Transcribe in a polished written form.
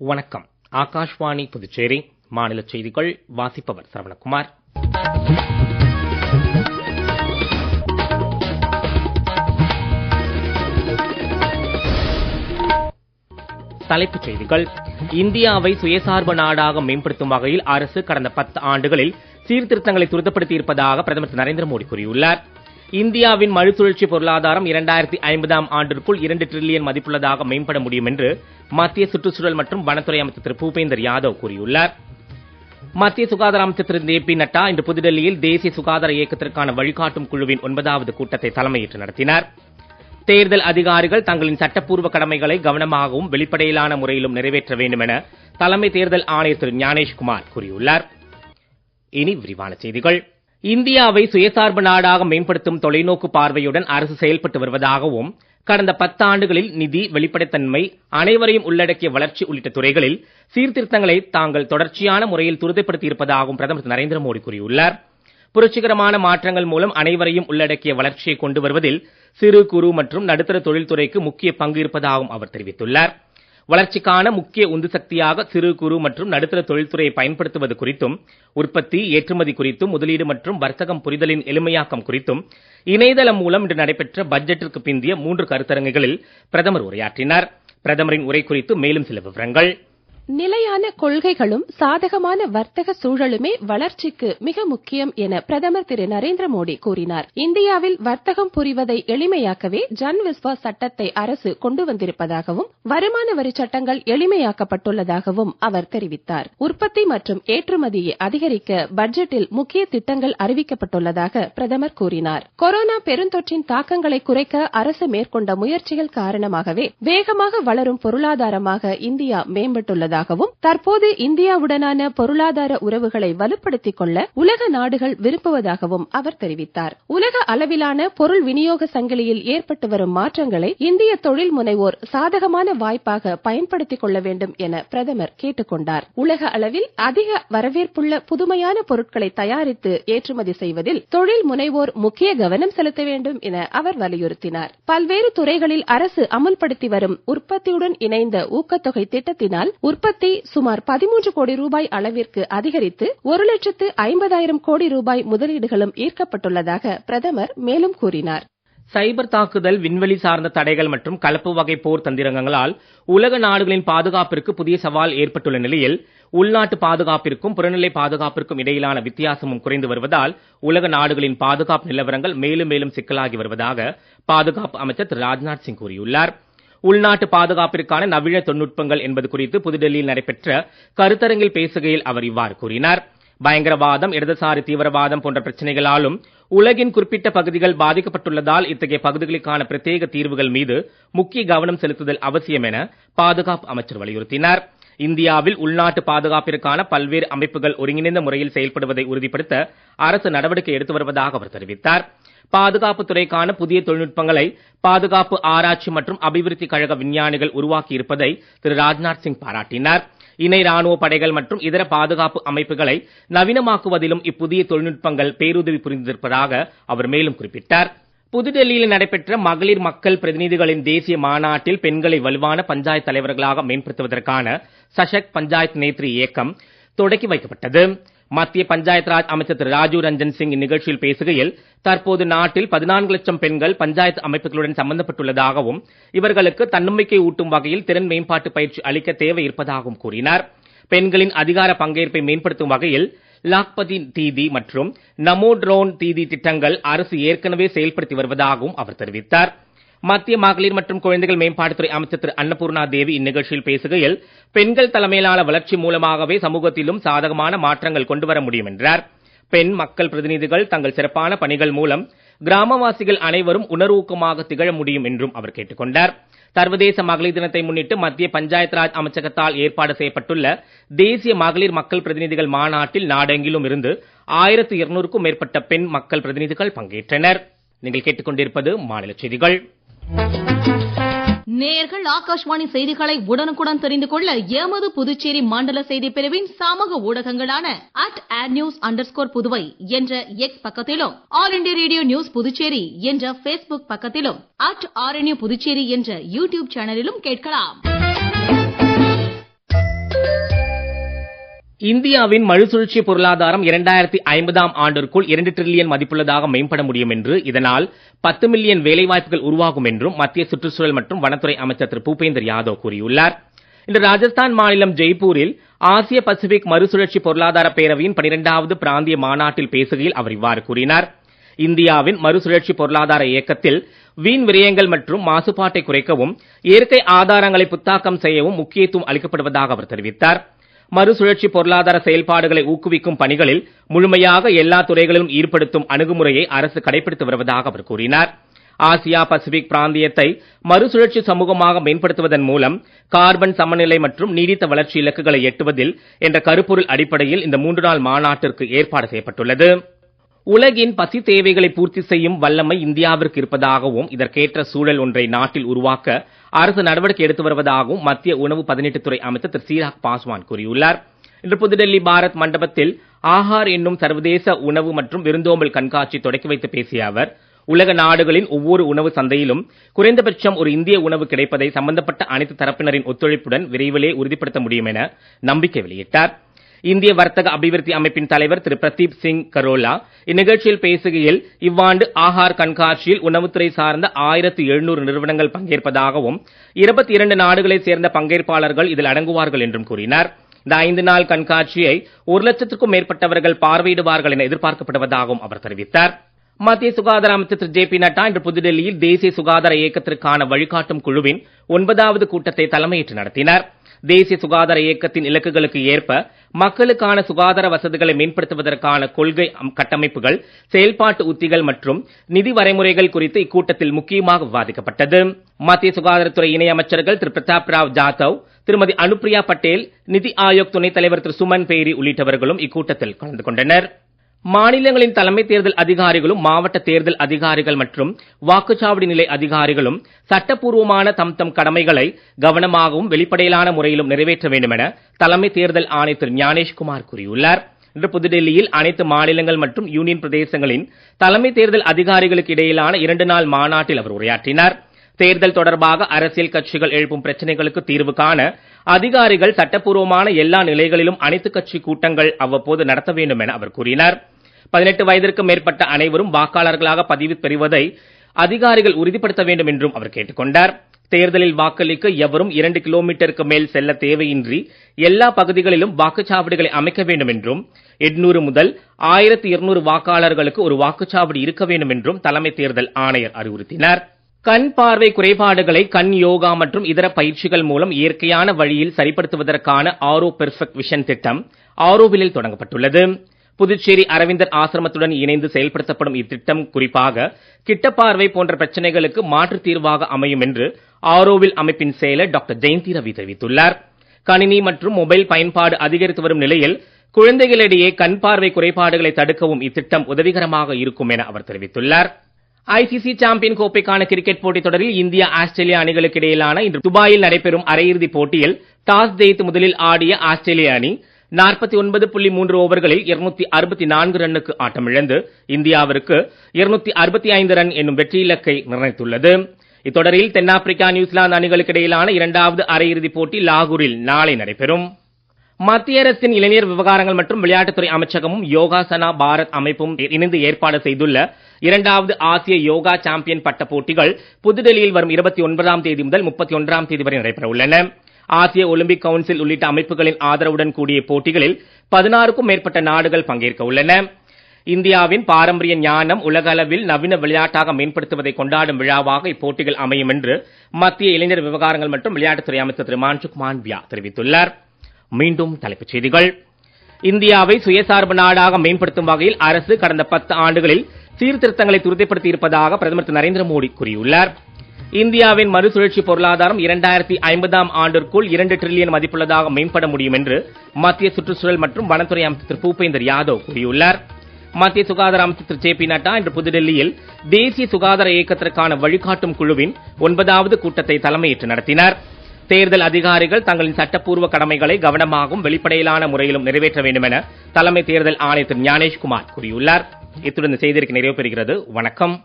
வணக்கம். ஆகாஷ்வாணி புதுச்சேரி மாநில செய்திகள் வாசிப்பவர் சரவணகுமார். தலைப்புச் செய்திகள். இந்தியாவை சுயசார்பு நாடாக மேம்படுத்தும் வகையில் அரசு கடந்த 10 ஆண்டுகளில் சீர்திருத்தங்களை துரிதப்படுத்தி இருப்பதாக பிரதமர் திரு நரேந்திர மோடி கூறியுள்ளார். இந்தியாவின் மறுசுழற்சி பொருளாதாரம் 2050ஆம் ஆண்டிற்குள் 2 டிரில்லியன் மதிப்புள்ளதாக மேம்பட முடியும் என்று மத்திய சுற்றுச்சூழல் மற்றும் வனத்துறை அமைச்சர் திரு பூபேந்தர் யாதவ் கூறியுள்ளார். மத்திய சுகாதார அமைச்சர் திரு ஜே பி நட்டா இன்று புதுடெல்லியில் தேசிய சுகாதார இயக்கத்திற்கான வழிகாட்டும் குழுவின் 9வது கூட்டத்தை தலைமையேற்று நடத்தினார். தேர்தல் அதிகாரிகள் தங்களின் சட்டப்பூர்வ கடமைகளை கவனமாகவும் வெளிப்படையிலான முறையிலும் நிறைவேற்ற வேண்டும் என தலைமை தேர்தல் ஆணையர் திரு ஞானேஷ்குமார் கூறியுள்ளார். இனி விரிவான செய்திகள். இந்தியாவை சுயசார்பு நாடாக மேம்படுத்தும் தொலைநோக்கு பார்வையுடன் அரசு செயல்பட்டு வருவதாகவும் கடந்த 10 ஆண்டுகளில் நிதி, வெளிப்படைத்தன்மை, அனைவரையும் உள்ளடக்கிய வளர்ச்சி உள்ளிட்ட துறைகளில் சீர்திருத்தங்களை தாங்கள் தொடர்ச்சியான முறையில் துரிதப்படுத்தி இருப்பதாகவும் பிரதமர் திரு நரேந்திர மோடி கூறியுள்ளார். புரட்சிகரமான மாற்றங்கள் மூலம் அனைவரையும் உள்ளடக்கிய வளர்ச்சியை கொண்டு வருவதில் சிறு குறு மற்றும் நடுத்தர தொழில்துறைக்கு முக்கிய பங்கு இருப்பதாகவும் அவர் தெரிவித்துள்ளார். வளர்ச்சிக்கான முக்கிய உந்து சக்தியாக சிறு குறு மற்றும் நடுத்தர தொழில்துறையை பயன்படுத்துவது குறித்தும், உற்பத்தி, ஏற்றுமதி குறித்தும், முதலீடு மற்றும் வர்த்தகம் புரிதலின் எளிமையாக்கம் குறித்தும் இணையதளம் மூலம் இன்று நடைபெற்ற பட்ஜெட்டிற்கு பிந்திய 3 கருத்தரங்குகளில் பிரதமர் உரையாற்றினார். பிரதமரின் உரை குறித்து மேலும் சில விவரங்கள். நிலையான கொள்கைகளும் சாதகமான வர்த்தக சூழலுமே வளர்ச்சிக்கு மிக முக்கியம் என பிரதமர் திரு நரேந்திர மோடி கூறினார். இந்தியாவில் வர்த்தகம் புரிவதை எளிமையாக்கவே ஜன் விஸ்வாஸ் சட்டத்தை அரசு கொண்டு வந்திருப்பதாகவும், வருமான வரி சட்டங்கள் எளிமையாக்கப்பட்டுள்ளதாகவும் அவர் தெரிவித்தார். உற்பத்தி மற்றும் ஏற்றுமதியை அதிகரிக்க பட்ஜெட்டில் முக்கிய திட்டங்கள் அறிவிக்கப்பட்டுள்ளதாக பிரதமர் கூறினார். கொரோனா பெருந்தொற்றின் தாக்கங்களை குறைக்க அரசு மேற்கொண்ட முயற்சிகள் காரணமாகவே வேகமாக வளரும் பொருளாதாரமாக இந்தியா மேம்பட்டுள்ளது. தற்போது இந்தியாவுடனான பொருளாதார உறவுகளை வலுப்படுத்திக் கொள்ள உலக நாடுகள் விரும்புவதாகவும் அவர் தெரிவித்தார். உலக அளவிலான பொருள் விநியோக சங்கிலியில் ஏற்பட்டு வரும் மாற்றங்களை இந்திய தொழில் முனைவோர் சாதகமான வாய்ப்பாக பயன்படுத்திக் கொள்ள வேண்டும் என பிரதமர் கேட்டுக் கொண்டார். உலக அளவில் அதிக வரவேற்புள்ள புதுமையான பொருட்களை தயாரித்து ஏற்றுமதி செய்வதில் தொழில் முனைவோர் முக்கிய கவனம் செலுத்த வேண்டும் என அவர் வலியுறுத்தினார். பல்வேறு துறைகளில் அரசு அமுல்படுத்தி வரும் உற்பத்தியுடன் இணைந்த ஊக்கத்தொகை திட்டத்தினால் உற்பத்தி சுமார் 13 கோடி ரூபாய் அளவிற்கு அதிகரித்து 1,50,000 கோடி ரூபாய் முதலீடுகளும் ஈர்க்கப்பட்டுள்ளதாக பிரதமர் மேலும் கூறினார். சைபர் தாக்குதல், விண்வெளி சார்ந்த தடைகள் மற்றும் கலப்பு வகை போர் தந்திரங்களால் உலக நாடுகளின் பாதுகாப்பிற்கு புதிய சவால் ஏற்பட்டுள்ள நிலையில் உள்நாட்டு பாதுகாப்பிற்கும் புறநிலை பாதுகாப்பிற்கும் இடையிலான வித்தியாசமும் குறைந்து வருவதால் உலக நாடுகளின் பாதுகாப்பு நிலவரங்கள் மேலும் மேலும் சிக்கலாகி வருவதாக பாதுகாப்பு அமைச்சர் திரு ராஜ்நாத் சிங் கூறியுள்ளார். உள்நாட்டு பாதுகாப்பிற்கான நவீன தொழில்நுட்பங்கள் என்பது குறித்து புதுடெல்லியில் நடைபெற்ற கருத்தரங்கில் பேசுகையில் அவர் இவ்வாறு கூறினார். பயங்கரவாதம், இடதுசாரி தீவிரவாதம் போன்ற பிரச்சனைகளாலும் உலகின் குறிப்பிட்ட பகுதிகள் பாதிக்கப்பட்டுள்ளதால் இத்தகைய பகுதிகளுக்கான பிரத்யேக தீர்வுகள் மீது முக்கிய கவனம் செலுத்துதல் அவசியம் என பாதுகாப்பு அமைச்சர் வலியுறுத்தினார். இந்தியாவில் உள்நாட்டு பாதுகாப்பிற்கான பல்வேறு அமைப்புகள் ஒருங்கிணைந்த முறையில் செயல்படுவதை உறுதிப்படுத்த அரசு நடவடிக்கை எடுத்து வருவதாக அவர் தெரிவித்தார். பாதுகாப்பு துறைக்கான புதிய தொழில்நுட்பங்களை பாதுகாப்பு ஆராய்ச்சி மற்றும் அபிவிருத்தி கழக விஞ்ஞானிகள் உருவாக்கி இருப்பதை திரு ராஜ்நாத் சிங் பாராட்டினார். இணை ராணுவ படைகள் மற்றும் இதர பாதுகாப்பு அமைப்புகளை நவீனமாக்குவதிலும் இப்புதிய தொழில்நுட்பங்கள் பேருதவி புரிந்திருப்பதாக அவர் மேலும் குறிப்பிட்டார். புதுடெல்லியில் நடைபெற்ற மகளிர் மக்கள் பிரதிநிதிகளின் தேசிய மாநாட்டில் பெண்களை வலுவான பஞ்சாயத்து தலைவர்களாக மேம்படுத்துவதற்கான சஷக்த் பஞ்சாயத் நேத்ரி இயக்கம் தொடக்கி வைக்கப்பட்டது. மத்திய பஞ்சாயத் ராஜ் அமைச்சர் திரு ராஜீவ் ரஞ்சன் சிங் இந்நிகழ்ச்சியில் பேசுகையில், தற்போது நாட்டில் 14 லட்சம் பெண்கள் பஞ்சாயத்து அமைப்புகளுடன் சம்பந்தப்பட்டுள்ளதாகவும் இவர்களுக்கு தன்னம்பிக்கை ஊட்டும் வகையில் திறன் மேம்பாட்டு பயிற்சி அளிக்க தேவை இருப்பதாகவும் கூறினார். பெண்களின் அதிகார பங்கேற்பை மேம்படுத்தும் வகையில் லாக்பதி தீதி மற்றும் நமோ ட்ரோன் தீதி திட்டங்கள் அரசு ஏற்கனவே செயல்படுத்தி வருவதாகவும் அவர் தெரிவித்தார். மத்திய மகளிர் மற்றும் குழந்தைகள் மேம்பாட்டுத்துறை அமைச்சர் திரு அன்னபூர்ணா தேவி இந்நிகழ்ச்சியில் பேசுகையில், பெண்கள் தலைமையிலான வளர்ச்சி மூலமாகவே சமூகத்திலும் சாதகமான மாற்றங்கள் கொண்டுவர முடியும் என்றார். பெண் மக்கள் பிரதிநிதிகள் தங்கள் சிறப்பான பணிகள் மூலம் கிராமவாசிகள் அனைவரும் உணர்வூக்கமாக திகழ முடியும் என்றும் அவர் கேட்டுக் கொண்டார். சர்வதேச மகளிர் தினத்தை முன்னிட்டு மத்திய பஞ்சாயத் ராஜ் அமைச்சகத்தால் ஏற்பாடு செய்யப்பட்டுள்ள தேசிய மகளிர் மக்கள் பிரதிநிதிகள் மாநாட்டில் நாடெங்கிலும் இருந்து 1200க்கும் மேற்பட்ட பெண் மக்கள் பிரதிநிதிகள் பங்கேற்றனர். நீங்கள் கேட்டுக்கொண்டிருப்பது மாநில செய்திகள். நேயர்கள் ஆகாஷ்வாணி செய்திகளை உடனுக்குடன் தெரிந்து கொள்ள எமது புதுச்சேரி மண்டல செய்தி பிரிவின் சமூக ஊடகங்களான @adnews_புதுவை என்ற எக்ஸ் பக்கத்திலும், all India radio news Puducherry என்ற பேஸ்புக் பக்கத்திலும், @RNU புதுச்சேரி என்ற யூடியூப் சேனலிலும் கேட்கலாம். இந்தியாவின் மறுசுழற்சி பொருளாதாரம் 2050ஆம் ஆண்டிற்குள் 2 டிரில்லியன் மதிப்புள்ளதாக மேம்பட முடியும் என்று, இதனால் 10 மில்லியன் வேலைவாய்ப்புகள் உருவாகும் என்றும் மத்திய சுற்றுச்சூழல் மற்றும் வனத்துறை அமைச்சர் திரு பூபேந்தர் யாதவ் கூறியுள்ளார். இன்று ராஜஸ்தான் மாநிலம் ஜெய்ப்பூரில் ஆசிய பசிபிக் மறுசுழற்சி பொருளாதார பேரவையின் 12வது பிராந்திய மாநாட்டில் பேசுகையில் அவர் இவ்வாறு கூறினார். இந்தியாவின் மறுசுழற்சி பொருளாதார இயக்கத்தில் வீண் விரயங்கள் மற்றும் மாசுபாட்டை குறைக்கவும் இயற்கை ஆதாரங்களை புத்தாக்கம் செய்யவும் முக்கியத்துவம் அளிக்கப்படுவதாக அவர் தெரிவித்தார். மறுசுழற்சி பொருளாதார செயல்பாடுகளை ஊக்குவிக்கும் பணிகளில் முழுமையாக எல்லா துறைகளிலும் ஈடுபடுத்தும் அணுகுமுறையை அரசு கடைபிடித்து வருவதாக அவர் கூறினார். ஆசியா பசிபிக் பிராந்தியத்தை மறுசுழற்சி சமூகமாக மேம்படுத்துவதன் மூலம் கார்பன் சமநிலை மற்றும் நீடித்த வளர்ச்சி இலக்குகளை எட்டுவதில் என்ற கருப்பொருள் அடிப்படையில் இந்த 3 நாள் மாநாட்டிற்கு ஏற்பாடு செய்யப்பட்டுள்ளது. உலகின் பசி தேவைகளை பூர்த்தி செய்யும் வல்லமை இந்தியாவிற்கு இருப்பதாகவும் இதற்கேற்ற சூழல் ஒன்றை நாட்டில் உருவாக்க அரசு நடவடிக்கை எடுத்து வருவதாகவும் மத்திய உணவு பதனீட்டுத்துறை அமைச்சர் திரு சிராக் பாஸ்வான் கூறியுள்ளார். இன்று புதுடெல்லி பாரத் மண்டபத்தில் ஆஹார் என்னும் சர்வதேச உணவு மற்றும் விருந்தோம்பல் கண்காட்சி தொடக்கி வைத்து பேசிய அவர், உலக நாடுகளின் ஒவ்வொரு உணவு சந்தையிலும் குறைந்தபட்சம் ஒரு இந்திய உணவு கிடைப்பதை சம்பந்தப்பட்ட அனைத்து தரப்பினரின் ஒத்துழைப்புடன் விரைவிலே உறுதிப்படுத்த முடியும் என நம்பிக்கை வெளியிட்டார். இந்திய வர்த்தக அபிவிருத்தி அமைப்பின் தலைவர் திரு பிரதீப் சிங் கரோலா இந்நிகழ்ச்சியில் பேசுகையில், இவ்வாண்டு ஆஹார் கண்காட்சியில் உணவுத்துறை சார்ந்த 1700 நிறுவனங்கள் பங்கேற்பதாகவும் 22 நாடுகளைச் சேர்ந்த பங்கேற்பாளர்கள் இதில் அடங்குவார்கள் என்றும் கூறினார். இந்த 5 நாள் கண்காட்சியை 1 லட்சத்திற்கும் மேற்பட்டவர்கள் பார்வையிடுவார்கள் என எதிர்பார்க்கப்படுவதாகவும் அவர் தெரிவித்தார். மத்திய சுகாதார அமைச்சர் திரு ஜே.பி. நட்டா இன்று புதுடெல்லியில் தேசிய சுகாதார இயக்கத்திற்கான வழிகாட்டும் குழுவின் 9வது கூட்டத்தை தலைமையேற்று நடத்தினார். தேசிய சுகாதார இயக்கத்தின் இலக்குகளுக்கு ஏற்ப மக்களுக்கான சுகாதார வசதிகளை மேம்படுத்துவதற்கான கொள்கை கட்டமைப்புகள், செயல்பாட்டு உத்திகள் மற்றும் நிதி வரைமுறைகள் குறித்து இக்கூட்டத்தில் முக்கியமாக விவாதிக்கப்பட்டது. மத்திய சுகாதாரத்துறை இணை அமைச்சர்கள் திரு பிரதாப் ராவ் ஜாதவ், திருமதி அனுப்பிரியா பட்டேல், நிதி ஆயோக் துணைத் தலைவர் திரு சுமன் பேரி உள்ளிட்டவர்களும் இக்கூட்டத்தில் கலந்து கொண்டனர். மாநிலங்களின் தலைமை தேர்தல் அதிகாரிகளும் மாவட்ட தேர்தல் அதிகாரிகள் மற்றும் வாக்குச்சாவடி நிலை அதிகாரிகளும் சட்டப்பூர்வமான தம் கடமைகளை கவனமாகவும் வெளிப்படையிலான முறையிலும் நிறைவேற்ற வேண்டும் என தலைமை தேர்தல் ஆணையர் திரு ஞானேஷ்குமார் கூறியுள்ளார். இன்று புதுடெல்லியில் அனைத்து மாநிலங்கள் மற்றும் யூனியன் பிரதேசங்களின் தலைமை தேர்தல் அதிகாரிகளுக்கு இடையிலான 2 நாள் மாநாட்டில் அவர் உரையாற்றினார். தேர்தல் தொடர்பாக அரசியல் கட்சிகள் எழுப்பும் பிரச்சனைகளுக்கு தீர்வு காண அதிகாரிகள் சட்டப்பூர்வமான எல்லா நிலைகளிலும் அனைத்து கட்சி கூட்டங்கள் அவ்வப்போது நடத்த வேண்டும் என அவர் கூறினார். 18 வயதிற்கு மேற்பட்ட அனைவரும் வாக்காளர்களாக பதிவு பெறுவதை அதிகாரிகள் உறுதிப்படுத்த வேண்டும் என்றும் அவர் கேட்டுக் கொண்டார். தேர்தலில் வாக்களிக்க எவரும் 2 கிலோமீட்டருக்கு மேல் செல்ல தேவையின்றி எல்லா பகுதிகளிலும் வாக்குச்சாவடிகளை அமைக்க வேண்டும் என்றும் 800 முதல் 1200 வாக்காளர்களுக்கு ஒரு வாக்குச்சாவடி இருக்க வேண்டும் என்றும் தலைமை தேர்தல் ஆணையர் அறிவுறுத்தினார். கண் பார்வை குறைபாடுகளை கண் யோகா மற்றும் இதர பயிற்சிகள் மூலம் இயற்கையான வழியில் சரிப்படுத்துவதற்கான ஆரோ பெர்ஃபெக்ட் விஷன் திட்டம் ஆரோவிலில் தொடங்கப்பட்டுள்ளது. புதுச்சேரி அரவிந்தர் ஆசிரமத்துடன் இணைந்து செயல்படுத்தப்படும் இத்திட்டம் குறிப்பாக கிட்டப்பார்வை போன்ற பிரச்சனைகளுக்கு மாற்று தீர்வாக அமையும் என்று ஆரோவில் அமைப்பின் செயலர் டாக்டர் ஜெயந்தி ரவி தெரிவித்துள்ளார். கணினி மற்றும் மொபைல் பயன்பாடு அதிகரித்து வரும் நிலையில் குழந்தைகளிடையே கண் பார்வை குறைபாடுகளை தடுக்கவும் இத்திட்டம் உதவிகரமாக இருக்கும் என அவர் தெரிவித்துள்ளார். ஐசிசி சாம்பியன் கோப்பைக்கான கிரிக்கெட் போட்டித் தொடரில் இந்தியா ஆஸ்திரேலியா அணிகளுக்கு இடையிலான இன்று துபாயில் நடைபெறும் அரையிறுதிப் போட்டியில் டாஸ் ஜெயித்து முதலில் ஆடிய ஆஸ்திரேலிய அணி 49.3 ஓவர்களில் 264 ரன்னுக்கு ஆட்டமிழந்து இந்தியாவிற்கு 265 ரன் என்னும் வெற்றி இலக்கை நிர்ணயித்துள்ளது. இத்தொடரில் தென்னாப்பிரிக்கா நியூசிலாந்து அணிகளுக்கு இடையிலான 2வது அரையிறுதிப் போட்டி லாகூரில் நாளை நடைபெறும். மத்திய அரசின் இளைஞர் விவகாரங்கள் மற்றும் விளையாட்டுத்துறை அமைச்சகமும் யோகாசனா பாரத் அமைப்பும் இணைந்து ஏற்பாடு செய்துள்ள 2வது ஆசிய யோகா சாம்பியன் பட்ட போட்டிகள் புதுடெல்லியில் வரும் 29ஆம் தேதி முதல் 31ஆம் தேதி வரை நடைபெற உள்ளன. ஆசிய ஒலிம்பிக் கவுன்சில் உள்ளிட்ட அமைப்புகளின் ஆதரவுடன் கூடிய போட்டிகளில் 16க்கும் மேற்பட்ட நாடுகள் பங்கேற்க உள்ளன. இந்தியாவின் பாரம்பரிய ஞானம் உலக அளவில் நவீன விளையாட்டாக மேம்படுத்துவதை கொண்டாடும் விழாவாக இப்போட்டிகள் அமையும் என்று மத்திய இளைஞர் விவகாரங்கள் மற்றும் விளையாட்டுத்துறை அமைச்சர் திரு மான்சுக் மாண்டவியா தெரிவித்துள்ளார். மீண்டும் தலைப்புச் செய்திகள். இந்தியாவை சுயசார்பு நாடாக மேம்படுத்தும் வகையில் அரசு கடந்த 10 ஆண்டுகளில் சீர்திருத்தங்களை துரிதப்படுத்தி இருப்பதாக பிரதமர் திரு நரேந்திர மோடி கூறியுள்ளார். இந்தியாவின் மறுசுழற்சி பொருளாதாரம் 2050ஆம் ஆண்டிற்குள் 2 டிரில்லியன் மதிப்புள்ளதாக மேம்பட முடியும் என்று மத்திய சுற்றுச்சூழல் மற்றும் வனத்துறை அமைச்சர் திரு பூபேந்தர் யாதவ் கூறியுள்ளார். மத்திய சுகாதார அமைச்சர் திரு ஜே.பி. நட்டா இன்று புதுடெல்லியில் தேசிய சுகாதார இயக்கத்திற்கான வழிகாட்டும் குழுவின் 9வது கூட்டத்தை தலைமையேற்று நடத்தினார். தேர்தல் அதிகாரிகள் தங்களின் சட்டப்பூர்வ கடமைகளை கவனமாகவும் வெளிப்படையிலான முறையிலும் நிறைவேற்ற வேண்டும் என தலைமை தேர்தல் ஆணையர் திரு ஞானேஷ்குமார் கூறியுள்ளார். இத்துடன் இந்த செய்திக்கு நிறைவு பெறுகிறது. வணக்கம்.